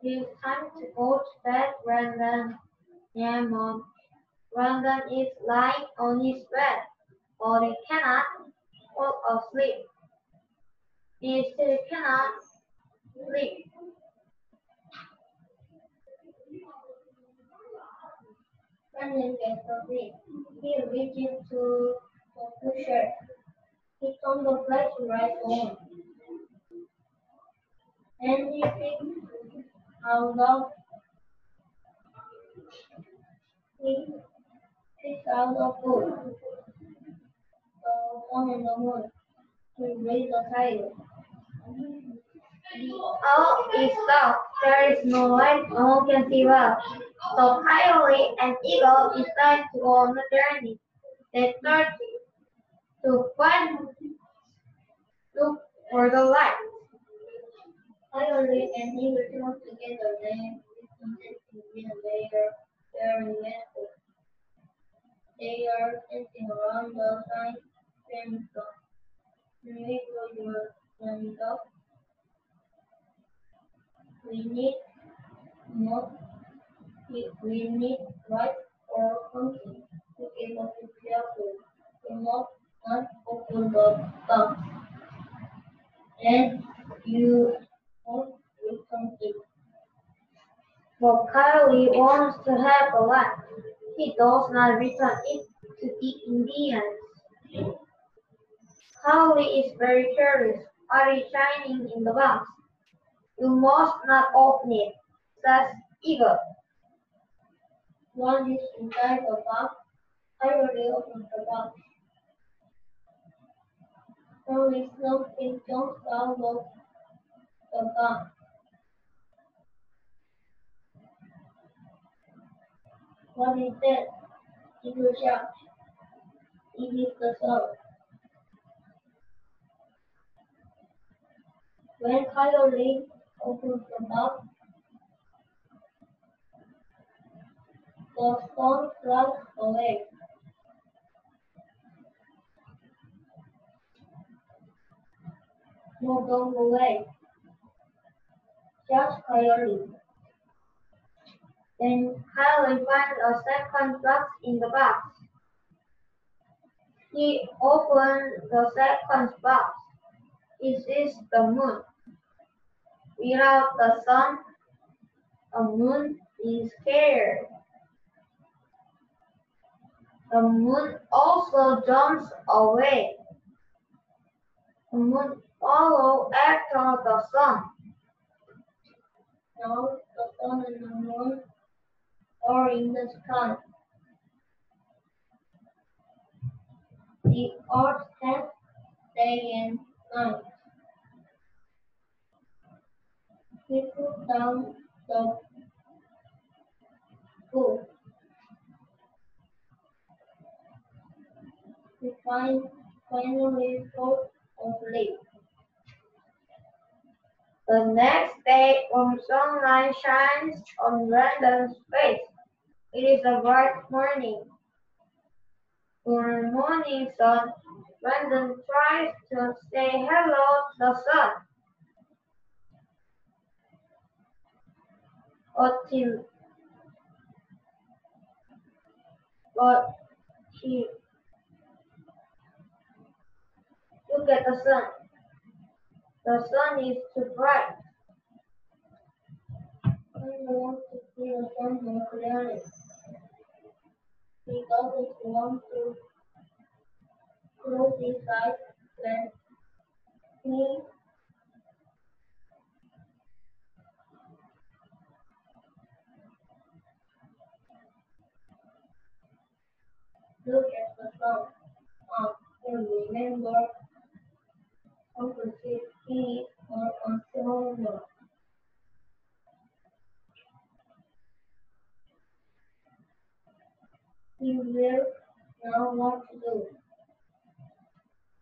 It's time to go to bed, Brandon. Yeah, Mom. Brandon is lying on his bed, but he cannot fall asleep. He still cannot sleep. Brandon gets asleep. He reaches to the pusher. He turns the flashlight on. And he out of he picks out the food, the sun and the moon, to raise the tide. All is dark. There is no light. No one can see well. So Coyote and Eagle decide to go on a journey. They start to look for the light. Coyote and Eagle come together. They are invested. They are sitting around the sign saying, "Individual your we need not we need light or something to give us a careful. We must not open the box. And you won't do something." But Kylie wants to have a light. He does not return it to the Indians. Kylie is very curious. What is shining in the box? "You must not open it," says Eagle. What is inside the box? Kylie opens the box. Only something jumps out of the box. What is that? Eagle shouts. It is the sun. When Coyote opens the box, the sun flies away. "No, don't go away," shouts Coyote. Then Coyote finds a second box in the box. He opens the second box. He sees the moon. Without the sun, the moon is scared. The moon also jumps away. The moon follows after the sun. Now the sun and the moon are in the sky. The earth has day and night. He put down the book. He finally falls asleep. The next day, when sunlight shines on Brandon's face, it is a bright morning. For the morning sun, Brandon tries to say hello to the sun, but he look at the sun. The sun is too bright. Brandon wants to see the sun more clearly. He doesn't want to close his eyes when he looks at the sun. He remembers Uncle Steve or Uncle Homer. He will know what to do.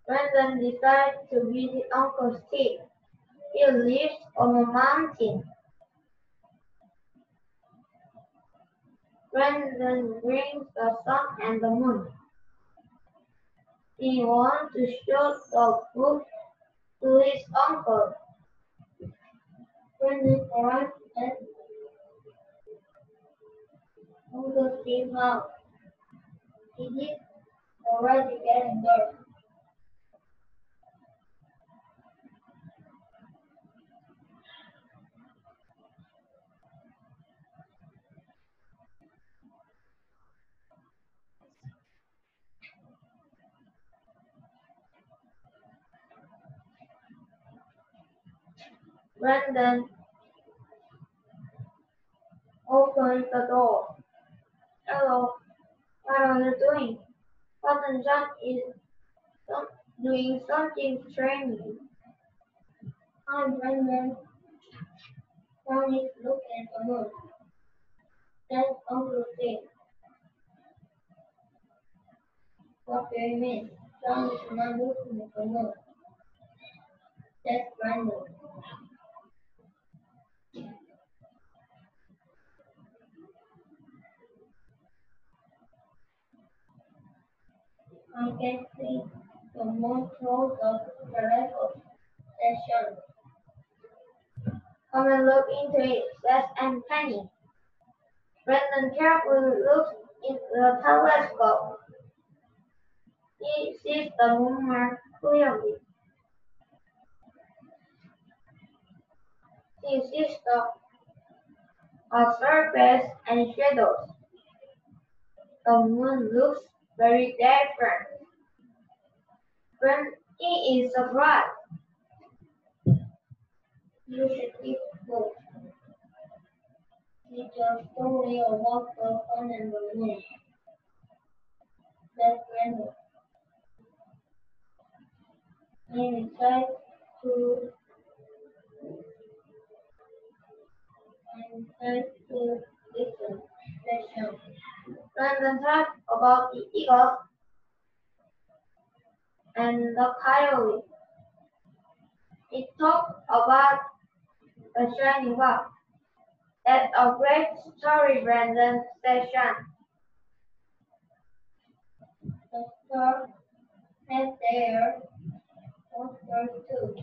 Brandon decides to visit Uncle Steve. He lives on a mountain. Brandon brings the sun and the moon. He wants to show the book to his uncle. Brendan arrived at Uncle Steve's house. It is already getting dark. Brendan opened the door. Hello, what are you doing? Cousin John is doing something strange. Hi, Brendan. John is looking at the moon. That's Uncle Steve. What do you mean? John is not looking at the moon. That's Brendan. I can see the moon through the radio station. Come and look into it, says Aunt Penny. Brendan carefully looks into the telescope. He sees the moon more clearly. He sees the surface and shadows. The moon looks very different. When he is surprised, you should keep book. It's a story about the sun and the moon. That's random. I decided to to listen. Session. Brandon talked about the eagle and the coyote. He talked about the shining rock. That's a great story, Brandon said Sean. The star had their monsters too,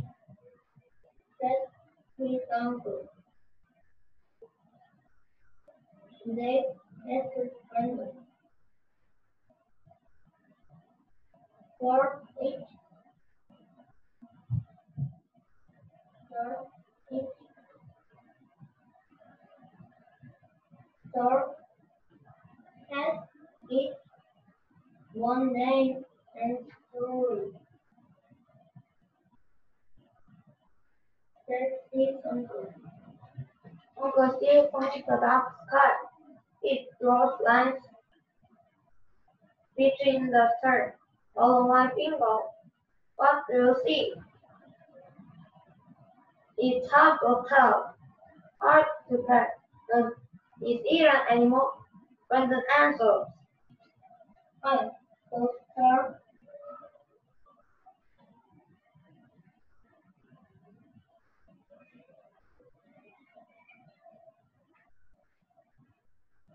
said his uncle. They tested Brandon. For star, each star has its one name and story, said his uncle. Uncle Steve pointed to the dark sky. It draws lines between the stars. Follow my finger. What do you see? It's hard to tell. Hard to tell. Is it an animal? Brandon answers. I those stars.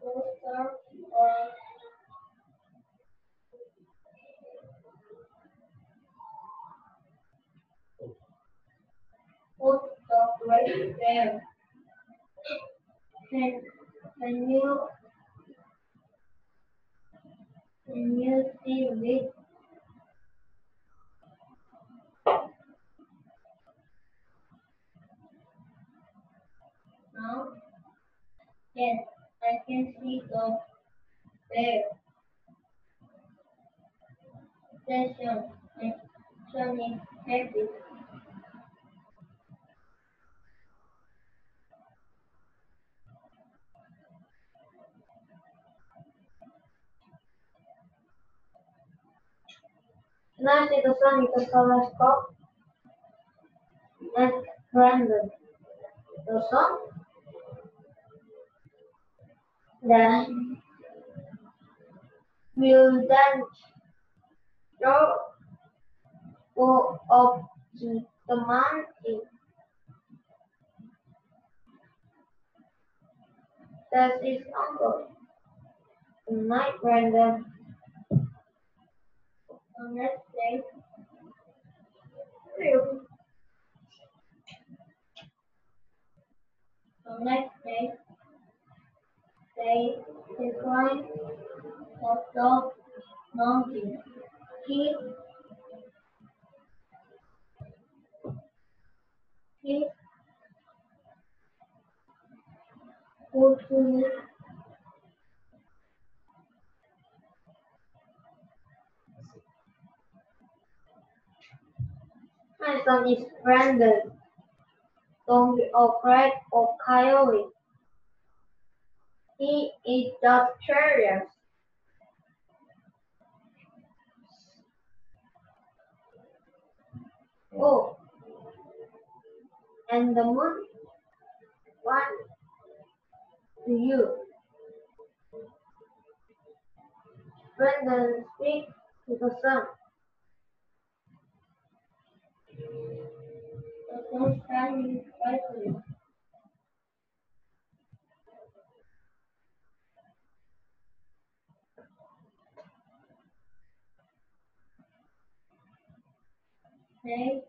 Those stars are put the great bear. Can can you can you see it now? Yes, I can see the bear. Session and Johnny happy. Can I see the sun with the telescope? Asked Brandon. The sun? Then will then show go up to the mountain. Says his uncle. Good night, Brandon. The next day, The next day, they declined of the mountain. He, he quickly. My son is Brandon. Don't be afraid of Coyote. He is just curious. Oh, and the moon? What do you? Brandon speaks to the sun. The sun shining brightly. Hey,